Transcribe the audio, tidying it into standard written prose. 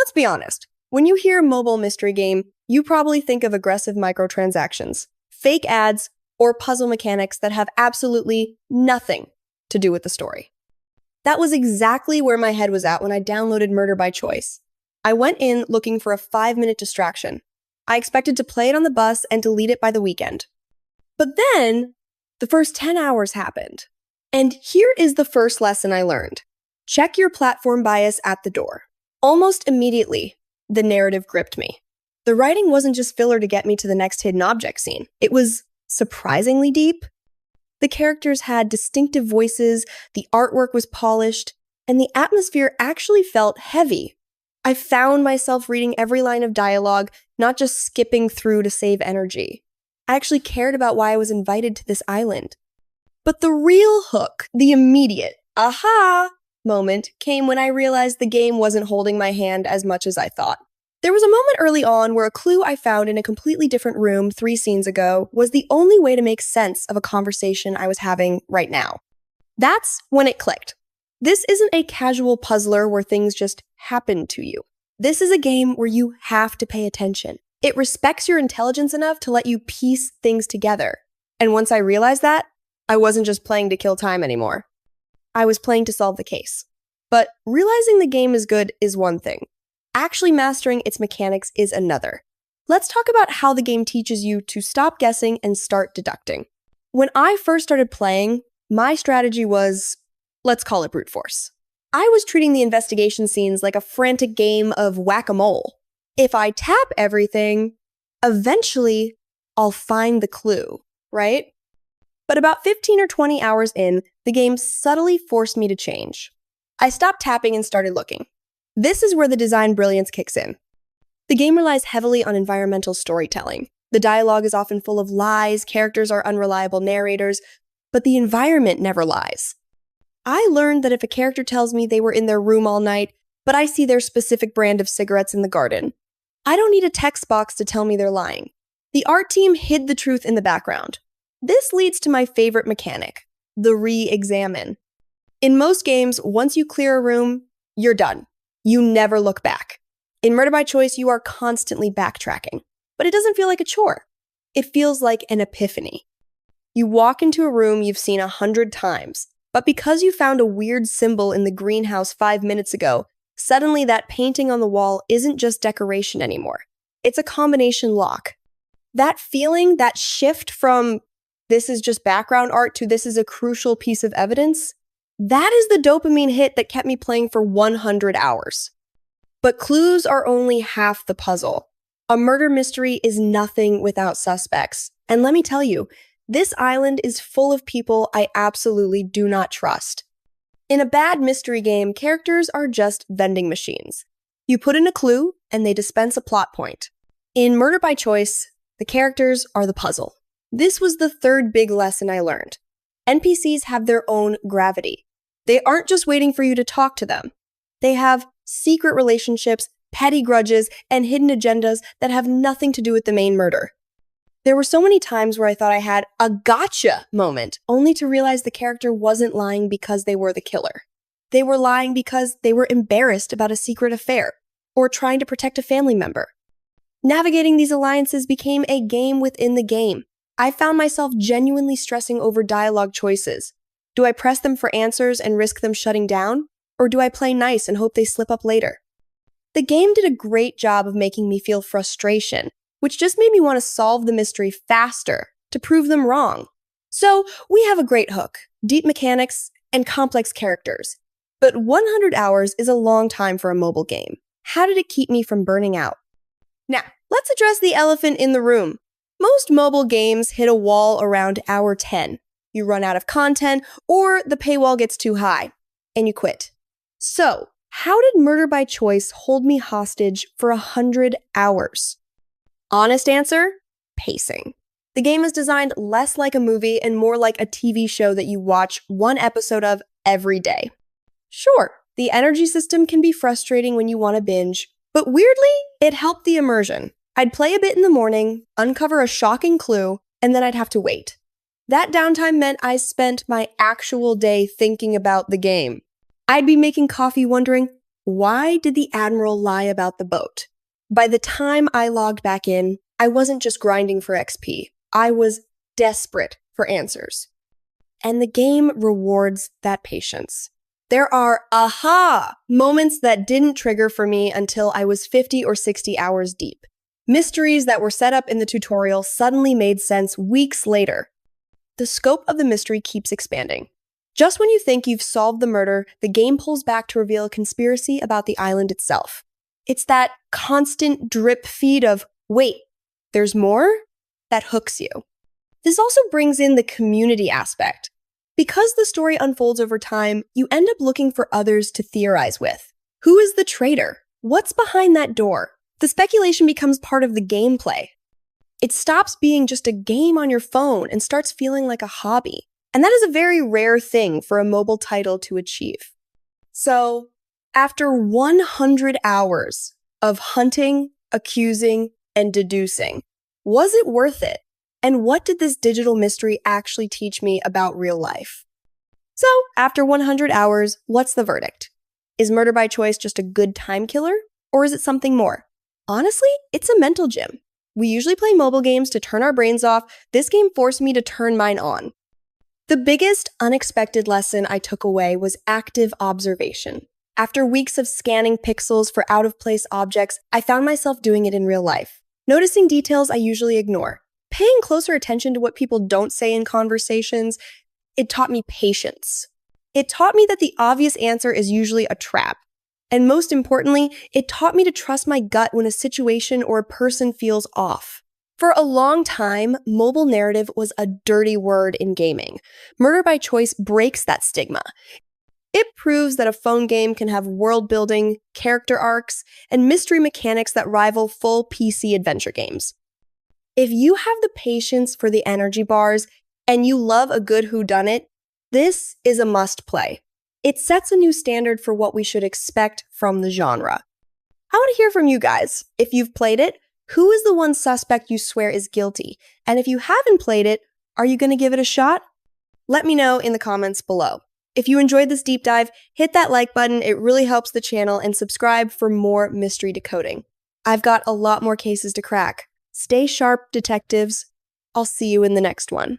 Let's be honest. When you hear mobile mystery game, you probably think of aggressive microtransactions, fake ads, or puzzle mechanics that have absolutely nothing to do with the story. That was exactly where my head was at when I downloaded Murder by Choice. I went in looking for a 5-minute distraction. I expected to play it on the bus and delete it by the weekend. But then, the first 10 hours happened. And here is the first lesson I learned. Check your platform bias at the door. Almost immediately, the narrative gripped me. The writing wasn't just filler to get me to the next hidden object scene. It was surprisingly deep. The characters had distinctive voices, the artwork was polished, and the atmosphere actually felt heavy. I found myself reading every line of dialogue, not just skipping through to save energy. I actually cared about why I was invited to this island. But the real hook, the immediate, aha moment, came when I realized the game wasn't holding my hand as much as I thought. There was a moment early on where a clue I found in a completely different room 3 scenes ago was the only way to make sense of a conversation I was having right now. That's when it clicked. This isn't a casual puzzler where things just happen to you. This is a game where you have to pay attention. It respects your intelligence enough to let you piece things together. And once I realized that, I wasn't just playing to kill time anymore. I was playing to solve the case. But realizing the game is good is one thing. Actually mastering its mechanics is another. Let's talk about how the game teaches you to stop guessing and start deducting. When I first started playing, my strategy was, let's call it brute force. I was treating the investigation scenes like a frantic game of whack-a-mole. If I tap everything, eventually I'll find the clue, right? But about 15 or 20 hours in, the game subtly forced me to change. I stopped tapping and started looking. This is where the design brilliance kicks in. The game relies heavily on environmental storytelling. The dialogue is often full of lies, characters are unreliable narrators, but the environment never lies. I learned that if a character tells me they were in their room all night, but I see their specific brand of cigarettes in the garden, I don't need a text box to tell me they're lying. The art team hid the truth in the background. This leads to my favorite mechanic, the re-examine. In most games, once you clear a room, you're done. You never look back. In Murder by Choice, you are constantly backtracking. But it doesn't feel like a chore. It feels like an epiphany. You walk into a room you've seen 100 times, but because you found a weird symbol in the greenhouse 5 minutes ago, suddenly that painting on the wall isn't just decoration anymore. It's a combination lock. That feeling, that shift from this is just background art to this is a crucial piece of evidence, that is the dopamine hit that kept me playing for 100 hours. But clues are only half the puzzle. A murder mystery is nothing without suspects. And let me tell you, this island is full of people I absolutely do not trust. In a bad mystery game, characters are just vending machines. You put in a clue, and they dispense a plot point. In Murder by Choice, the characters are the puzzle. This was the third big lesson I learned. NPCs have their own gravity. They aren't just waiting for you to talk to them. They have secret relationships, petty grudges, and hidden agendas that have nothing to do with the main murder. There were so many times where I thought I had a gotcha moment, only to realize the character wasn't lying because they were the killer. They were lying because they were embarrassed about a secret affair, or trying to protect a family member. Navigating these alliances became a game within the game. I found myself genuinely stressing over dialogue choices. Do I press them for answers and risk them shutting down? Or do I play nice and hope they slip up later? The game did a great job of making me feel frustration, which just made me want to solve the mystery faster to prove them wrong. So we have a great hook, deep mechanics, and complex characters. But 100 hours is a long time for a mobile game. How did it keep me from burning out? Now, let's address the elephant in the room. Most mobile games hit a wall around hour 10. You run out of content, or the paywall gets too high, and you quit. So, how did Murder by Choice hold me hostage for 100 hours? Honest answer? Pacing. The game is designed less like a movie and more like a TV show that you watch one episode of every day. Sure, the energy system can be frustrating when you want to binge, but weirdly, it helped the immersion. I'd play a bit in the morning, uncover a shocking clue, and then I'd have to wait. That downtime meant I spent my actual day thinking about the game. I'd be making coffee wondering, Why did the Admiral lie about the boat? By the time I logged back in, I wasn't just grinding for XP. I was desperate for answers. And the game rewards that patience. There are aha moments that didn't trigger for me until I was 50 or 60 hours deep. Mysteries that were set up in the tutorial suddenly made sense weeks later. The scope of the mystery keeps expanding. Just when you think you've solved the murder, the game pulls back to reveal a conspiracy about the island itself. It's that constant drip feed of, wait, there's more? That hooks you. This also brings in the community aspect. Because the story unfolds over time, you end up looking for others to theorize with. Who is the traitor? What's behind that door? The speculation becomes part of the gameplay. It stops being just a game on your phone and starts feeling like a hobby. And that is a very rare thing for a mobile title to achieve. So, after 100 hours of hunting, accusing, and deducing, was it worth it? And what did this digital mystery actually teach me about real life? So, after 100 hours, what's the verdict? Is murder by choice just a good time killer? Or is it something more? Honestly, it's a mental gym. We usually play mobile games to turn our brains off. This game forced me to turn mine on. The biggest unexpected lesson I took away was active observation. After weeks of scanning pixels for out-of-place objects, I found myself doing it in real life. Noticing details I usually ignore. Paying closer attention to what people don't say in conversations, it taught me patience. It taught me that the obvious answer is usually a trap. And most importantly, it taught me to trust my gut when a situation or a person feels off. For a long time, mobile narrative was a dirty word in gaming. Murder by choice breaks that stigma. It proves that a phone game can have world building, character arcs, and mystery mechanics that rival full PC adventure games. If you have the patience for the energy bars and you love a good whodunit, this is a must play. It sets a new standard for what we should expect from the genre. I want to hear from you guys. If you've played it, who is the one suspect you swear is guilty? And if you haven't played it, are you going to give it a shot? Let me know in the comments below. If you enjoyed this deep dive, hit that like button. It really helps the channel, and subscribe for more mystery decoding. I've got a lot more cases to crack. Stay sharp, detectives. I'll see you in the next one.